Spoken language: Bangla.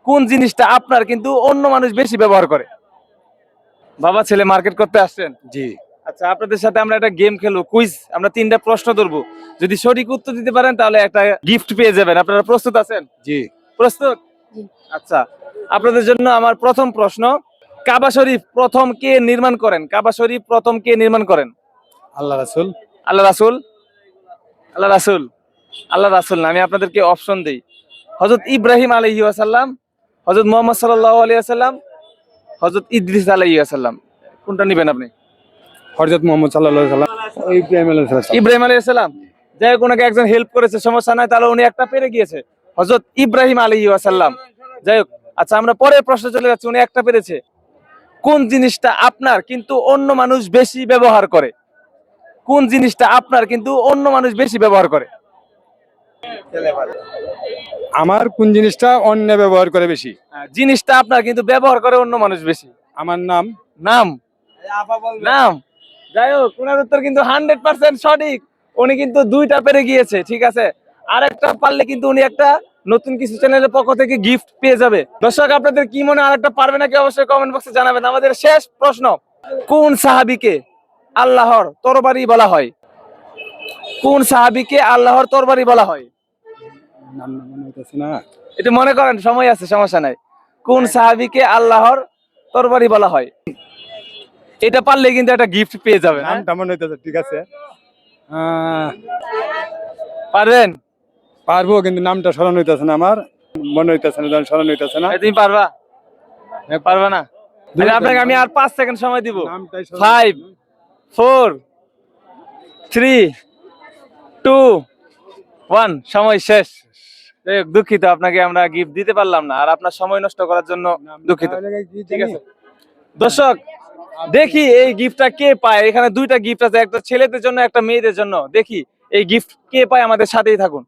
কোন জিনিসটা আপনার কিন্তু অন্য মানুষ বেশি ব্যবহার করে? বাবা ছেলে মার্কেট করতে আসছেন? জি। আচ্ছা, আপনাদের সাথে আমরা একটা গেম খেলবো, কুইজ। আমরা 3টা প্রশ্ন ধরবো, যদি সঠিক উত্তর দিতে পারেন তাহলে একটা গিফট পেয়ে যাবেন। আপনারা প্রস্তুত আছেন? জি। প্রস্তুত? আচ্ছা, আপনাদের জন্য আমার প্রথম প্রশ্ন, কাবা শরীফ প্রথম কে নির্মাণ করেন? কাবা শরীফ প্রথম কে নির্মাণ করেন? আল্লাহ রাসূল। আল্লাহ রাসূল। আল্লাহ রাসূল। আল্লাহ রাসূল না, আমি আপনাদেরকে অপশন দেই। হযরত ইব্রাহিম আলাইহিস সালাম, হযরত মুহাম্মদ সাল্লাল্লাহু আলাইহি ওয়াসাল্লাম, হযরত ইদ্রিস আলাইহিস সালাম। কোনটা নেবেন আপনি? হযরত মুহাম্মদ সাল্লাল্লাহু আলাইহি সাল্লাম, ইব্রাহিম আলাইহিস সালাম। ইব্রাহিম আলাইহিস সালাম। যাই হোক, ওনাকে একজন হেল্প করেছে, সমস্যা নাই, তাহলে উনি একটা পেরে গিয়েছে, হযরত ইব্রাহিম আলাইহিস সালাম। যাই হোক, আচ্ছা আমরা পরের প্রশ্নে চলে যাচ্ছি। উনি একটা পেরেছে। কোন জিনিসটা আপনার কিন্তু অন্য মানুষ বেশি ব্যবহার করে? কোন জিনিসটা আপনার কিন্তু অন্য মানুষ বেশি ব্যবহার করে? আমার কোন জিনিসটা অন্য ব্যবহার করে বেশি? জিনিসটা আপনার কিন্তু ব্যবহার করে অন্য মানুষ বেশি। আমার নাম। নাম। নাম। যাই হোক, ওনার উত্তর কিন্তু 100% সঠিক। উনি কিন্তু 2টা পেরে গিয়েছে, ঠিক আছে। আর একটা পারলে কিন্তু উনি একটা নতুন কিছু চ্যানেলের পক্ষ থেকে গিফট পেয়ে যাবে। দর্শক, আপনাদের কি মনে হয় আরেকটা পারবে নাকি অবশ্যই কমেন্ট বক্সে জানাবেন। আমাদের শেষ প্রশ্ন, কোন সাহাবীকে আল্লাহর তরবারি বলা হয়? কোন সাহাবীকে আল্লাহর তরবারি বলা হয়? নাম মনে হইতেছে না। এটা মনে করেন, সময় আছে, সমস্যা নাই। কোন সাহাবীকে আল্লাহর তরবারি বলা হয়? এটা পারলে কিন্তু একটা গিফট পেয়ে যাবেন। নামটা মনে হইতেছে, ঠিক আছে। পারবেন? পারবো, কিন্তু নামটা স্মরণ হইতেছে না, আমার মনে হইতেছে না, স্মরণ হইতেছে না। তুমি পারবা? পারবা না? তাহলে আপনাকে আমি আর 5 সেকেন্ড সময় দিব। 5 4 3 2 1, সময় শেষ। দুঃখিত, আপনাকে আমরা গিফট দিতে পারলাম না, আর আপনার সময় নষ্ট করার জন্য দুঃখিত। ঠিক আছে দর্শক, দেখি এই গিফটটা কে পায়। এখানে 2টা গিফট আছে, একটা ছেলেদের জন্য, একটা মেয়েদের জন্য। দেখি এই গিফট কে পায়, আমাদের সাথেই থাকুন।